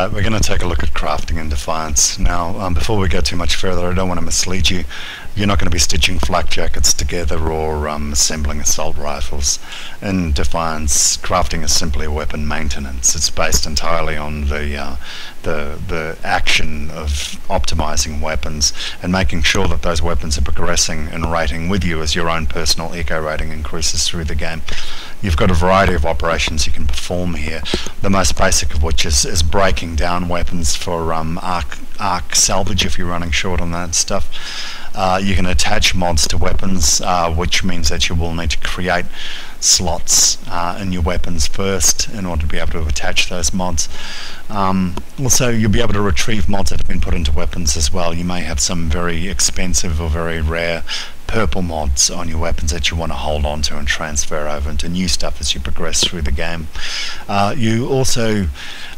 Right, we're going to take a look at crafting in Defiance. Now, before we go too much further, I don't want to mislead you. You're not going to be stitching flak jackets together or assembling assault rifles. In Defiance, crafting is simply a weapon maintenance. It's based entirely on the action of optimizing weapons and making sure that those weapons are progressing in rating with you as your own personal eco rating increases through the game. You've got a variety of operations you can perform here, the most basic of which is breaking down weapons for arc salvage if you're running short on that stuff. You can attach mods to weapons, which means that you will need to create slots in your weapons first in order to be able to attach those mods. Also, you'll be able to retrieve mods that have been put into weapons as well. You may have some very expensive or very rare purple mods on your weapons that you want to hold on to and transfer over into new stuff as you progress through the game. You also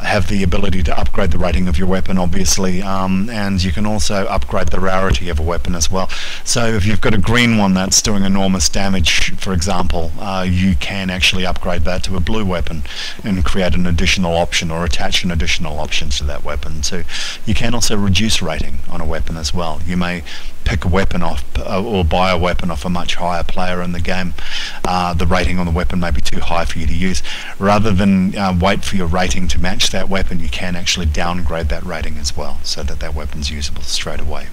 have the ability to upgrade the rating of your weapon, obviously, and you can also upgrade the rarity of a weapon as well. So if you've got a green one that's doing enormous damage, for example, you can actually upgrade that to a blue weapon and create an additional option or attach an additional option to that weapon too. You can also reduce rating on a weapon as well. You may pick a weapon off or buy a weapon off a much higher player in the game. The rating on the weapon may be too high for you to use. Rather than wait for your rating to match that weapon, you can actually downgrade that rating as well so that that weapon's usable straight away.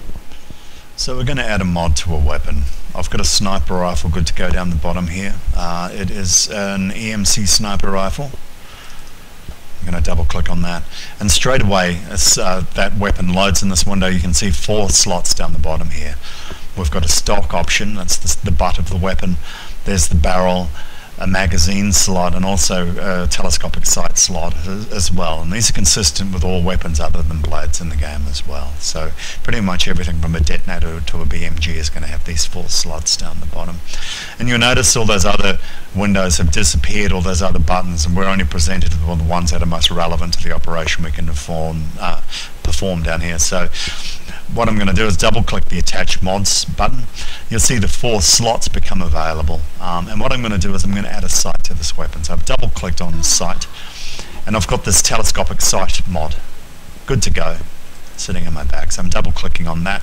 So we're going to add a mod to a weapon. I've got a sniper rifle good to go down the bottom here. It is an EMC sniper rifle. I'm going to double click on that, and straight away as that weapon loads in this window, you can see 4 slots down the bottom here. We've got a stock option, that's the butt of the weapon. There's the barrel, a magazine slot, and also a telescopic sight slot as well. And these are consistent with all weapons other than blades in the game as well. So pretty much everything from a detonator to a BMG is going to have these 4 slots down the bottom. And you'll notice all those other windows have disappeared, all those other buttons, and we're only presented with the ones that are most relevant to the operation we can perform down here. So what I'm going to do is double click the attach mods button. You'll see the 4 slots become available, and what I'm going to do is I'm going to add a sight to this weapon. So I've double clicked on the sight, and I've got this telescopic sight mod good to go sitting in my bag. So I'm double clicking on that,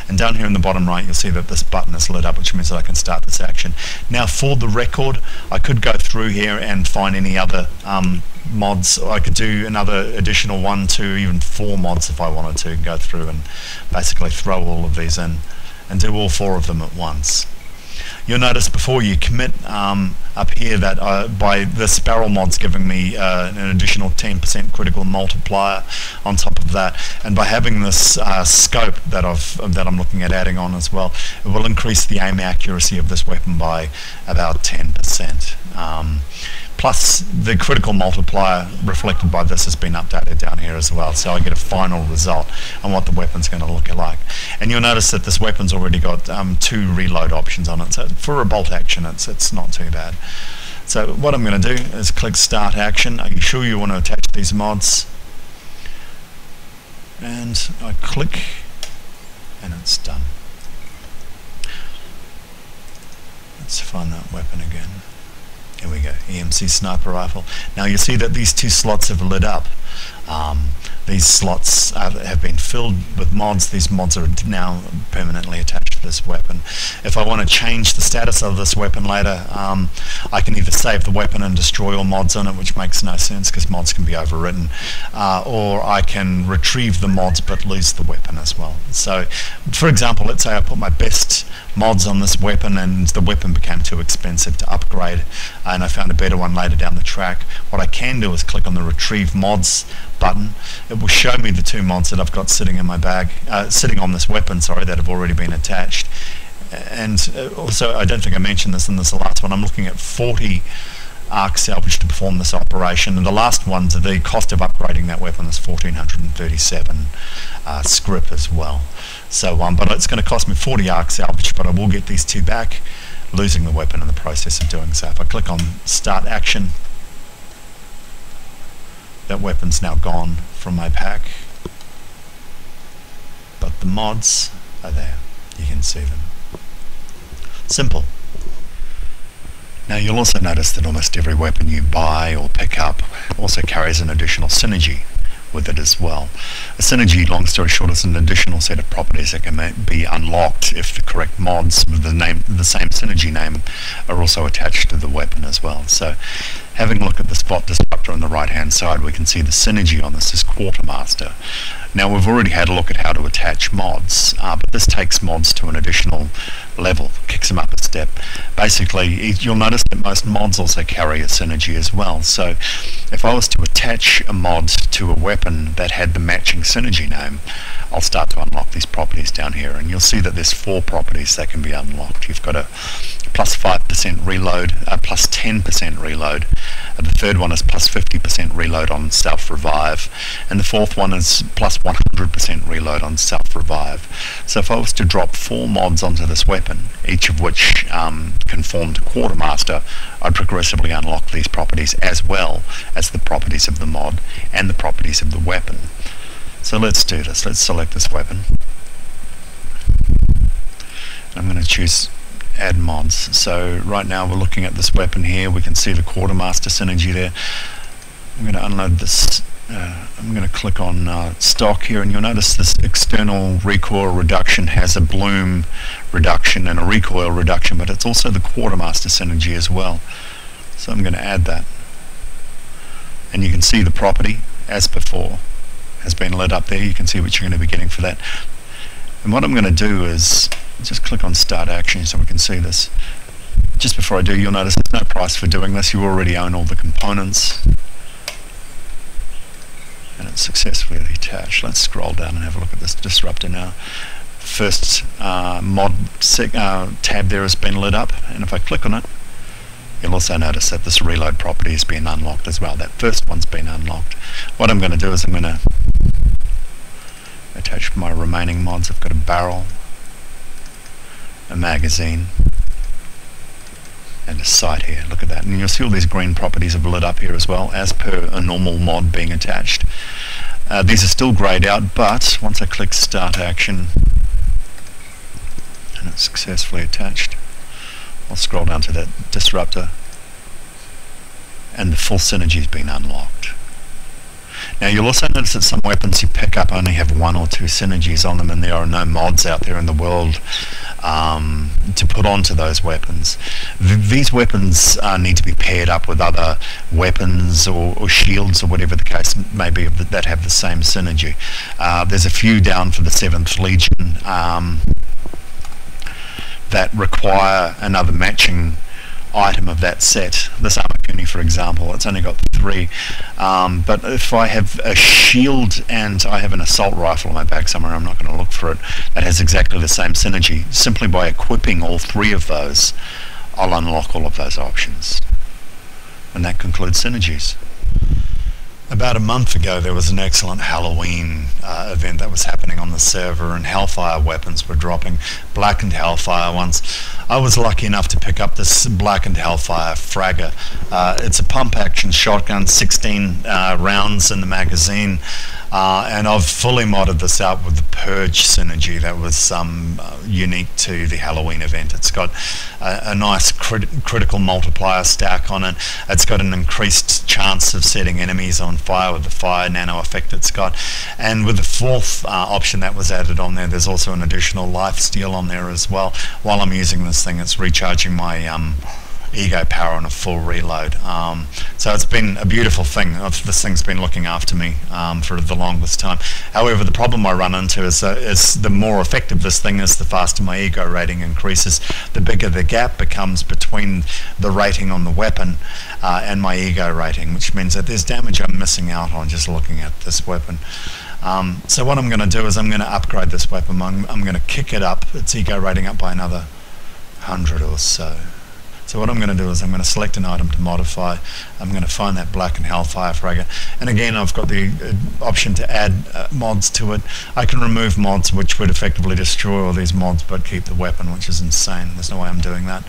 and down here in the bottom right you'll see that this button is lit up, which means that I can start this action. Now, for the record, I could go through here and find any other mods. I could do another additional 1, 2, even 4 mods if I wanted to, go through and basically throw all of these in and do all 4 of them at once. You'll notice before you commit up here that by this barrel mod's giving me an additional 10% critical multiplier on top of that, and by having this scope that I'm looking at adding on as well, it will increase the aim accuracy of this weapon by about 10%. Plus the critical multiplier reflected by this has been updated down here as well, so I get a final result on what the weapon's going to look like. And you'll notice that this weapon's already got 2 reload options on it, so for a bolt action it's not too bad. So what I'm going to do is click Start Action. Are you sure you want to attach these mods? And I click, and it's done. Let's find that weapon again. Here we go, EMC sniper rifle. Now you see that these 2 slots have lit up. These slots have been filled with mods. These mods are now permanently attached to this weapon. If I want to change the status of this weapon later, I can either save the weapon and destroy all mods on it, which makes no sense because mods can be overwritten, or I can retrieve the mods but lose the weapon as well. So, for example, let's say I put my best mods on this weapon and the weapon became too expensive to upgrade and I found a better one later down the track. What I can do is click on the Retrieve Mods button. It will show me the 2 mods that I've got sitting in my bag, sitting on this weapon, sorry, that have already been attached. And also, I don't think I mentioned this in this last one, I'm looking at 40 arc salvage to perform this operation, and the last one, the cost of upgrading that weapon is 1437 scrip as well. So, but it's going to cost me 40 arc salvage, but I will get these 2 back, losing the weapon in the process of doing so. If I click on Start Action, that weapon's now gone from my pack, but the mods are there. You can see them. Simple. Now you'll also notice that almost every weapon you buy or pick up also carries an additional synergy with it as well. A synergy, long story short, is an additional set of properties that can be unlocked if the correct mods with the same synergy name are also attached to the weapon as well. So having a look at the spot disruptor on the right hand side, we can see the synergy on this is Quartermaster. Now we've already had a look at how to attach mods, but this takes mods to an additional level, kicks them up a step. Basically, you'll notice that most mods also carry a synergy as well. So if I was to attach a mod to a weapon that had the matching synergy name, I'll start to unlock these properties down here, and you'll see that there's 4 properties that can be unlocked. You've got a plus 5% reload, plus 10% reload. The third one is plus 50% reload on self-revive, and the fourth one is plus 100% reload on self-revive. So if I was to drop 4 mods onto this weapon, each of which conform to Quartermaster, I'd progressively unlock these properties as well as the properties of the mod and the properties of the weapon. So let's do this. Let's select this weapon. I'm going to choose add mods. So right now we're looking at this weapon here. We can see the Quartermaster synergy there. I'm going to unload this. I'm going to click on stock here, and you'll notice this external recoil reduction has a bloom reduction and a recoil reduction, but it's also the Quartermaster synergy as well. So I'm going to add that, and you can see the property as before has been lit up there. You can see what you're going to be getting for that. And what I'm going to do is just click on start action so we can see this. Just before I do, you'll notice there's no price for doing this. You already own all the components, and it's successfully attached. Let's scroll down and have a look at this disruptor now. First mod tab there has been lit up, and if I click on it, you'll also notice that this reload property has been unlocked as well. That first one's been unlocked. What I'm going to do is I'm going to attach my remaining mods. I've got a barrel, a magazine, and a sight here. Look at that, and you'll see all these green properties have lit up here as well, as per a normal mod being attached. These are still greyed out, but once I click start action and it's successfully attached, I'll scroll down to that disruptor, and the full synergy has been unlocked. Now you'll also notice that some weapons you pick up only have 1 or 2 synergies on them, and there are no mods out there in the world to put onto those weapons. These weapons need to be paired up with other weapons or shields or whatever the case may be that have the same synergy. There's a few down for the 7th Legion that require another matching item of that set. This armor Kuni, for example, it's only got 3, but if I have a shield and I have an assault rifle on my back somewhere, I'm not going to look for it, that has exactly the same synergy. Simply by equipping all 3 of those, I'll unlock all of those options, and that concludes synergies. About a month ago there was an excellent Halloween event that was happening on the server, and Hellfire weapons were dropping, blackened Hellfire ones. I was lucky enough to pick up this blackened Hellfire Fragger. It's a pump action shotgun, 16 rounds in the magazine, and I've fully modded this out with the Purge synergy that was unique to the Halloween event. It's got a nice critical multiplier stack on it. It's got an increased chance of setting enemies on fire with the fire nano effect it's got, and with the 4th option that was added on there, there's also an additional life steal on there as well. While I'm using this thing, it's recharging my ego power on a full reload. So it's been a beautiful thing. This thing's been looking after me for the longest time. However, the problem I run into is the more effective this thing is, the faster my ego rating increases. The bigger the gap becomes between the rating on the weapon and my ego rating, which means that there's damage I'm missing out on just looking at this weapon. So what I'm going to do is I'm going to upgrade this weapon. I'm going to kick it up, its ego rating up by another 100 or so. So what I'm going to do is I'm going to select an item to modify. I'm going to find that blackened Hellfire Fragger, and again I've got the option to add mods to it. I can remove mods which would effectively destroy all these mods but keep the weapon, which is insane. There's no way I'm doing that.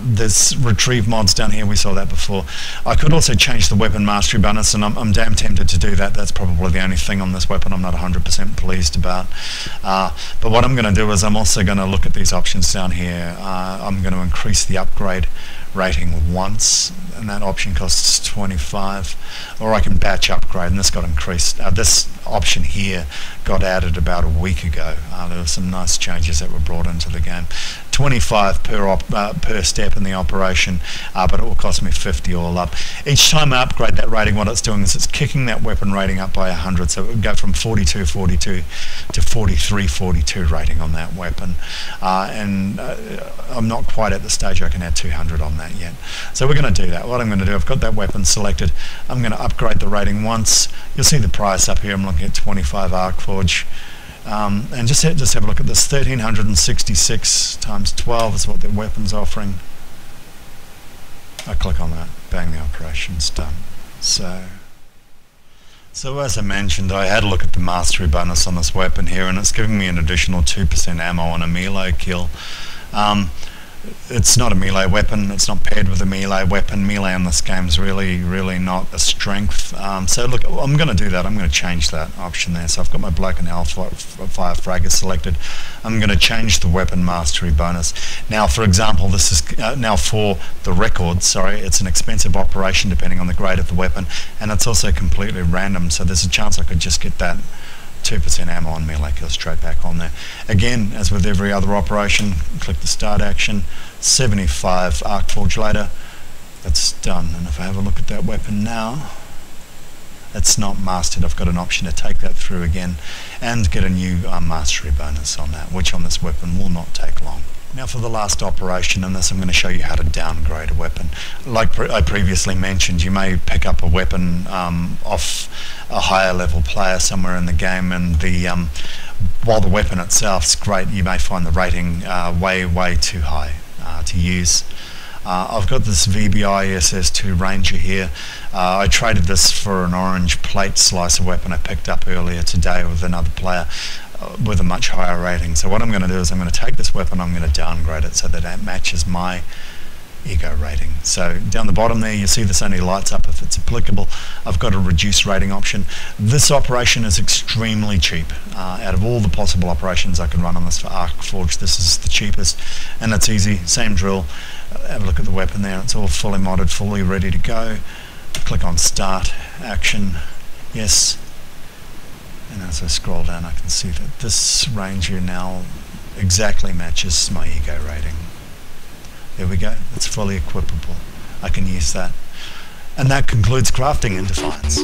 There's retrieve mods down here, we saw that before. I could also change the weapon mastery bonus, and I'm damn tempted to do that. That's probably the only thing on this weapon I'm not 100% pleased about. But what I'm going to do is I'm also going to look at these options down here. I'm going to increase the upgrade rating once, and that option costs 25, or I can batch upgrade, and this got increased. This option here got added about a week ago. There were some nice changes that were brought into the game. 25 per step in the operation, but it will cost me 50 all up. Each time I upgrade that rating, what it's doing is it's kicking that weapon rating up by 100, so it would go from 42.42 to 43.42 rating on that weapon, and I'm not quite at the stage I can add 200 on that yet. So we're going to do that. What I'm going to do, I've got that weapon selected, I'm going to upgrade the rating once. You'll see the price up here. I'm looking at 25 Arcforge. And just have a look at this. 1366 times 12 is what the weapon's offering. I click on that, bang, the operation's done. So as I mentioned, I had a look at the mastery bonus on this weapon here, and it's giving me an additional 2% ammo on a melee kill. It's not a melee weapon, it's not paired with a melee weapon. Melee in this game is really not a strength. So look, I'm going to do that. I'm going to change that option there. So I've got my Black and Hellfire Fragger selected. I'm going to change the weapon mastery bonus. Now, for example, this is now for the record, sorry, it's an expensive operation depending on the grade of the weapon, and it's also completely random, so there's a chance I could just get that 2% ammo on melee kill straight back on there. Again, as with every other operation, click the start action, 75 Arcforge later, that's done. And if I have a look at that weapon now, it's not mastered. I've got an option to take that through again and get a new mastery bonus on that, which on this weapon will not take long. Now for the last operation in this, I'm going to show you how to downgrade a weapon. Like I previously mentioned, you may pick up a weapon off a higher level player somewhere in the game, and while the weapon itself is great, you may find the rating way too high to use. I've got this VBI SS2 Ranger here. I traded this for an orange plate slicer weapon I picked up earlier today with another player with a much higher rating. So what I'm going to do is I'm going to take this weapon, I'm going to downgrade it so that it matches my ego rating. So down the bottom there, you see this only lights up if it's applicable. I've got a reduce rating option. This operation is extremely cheap. Out of all the possible operations I can run on this for Arcforge, this is the cheapest, and it's easy. Same drill. Have a look at the weapon there. It's all fully modded, fully ready to go. Click on start action. Yes. And as I scroll down, I can see that this Ranger now exactly matches my ego rating. There we go, it's fully equipable. I can use that. And that concludes crafting in Defiance.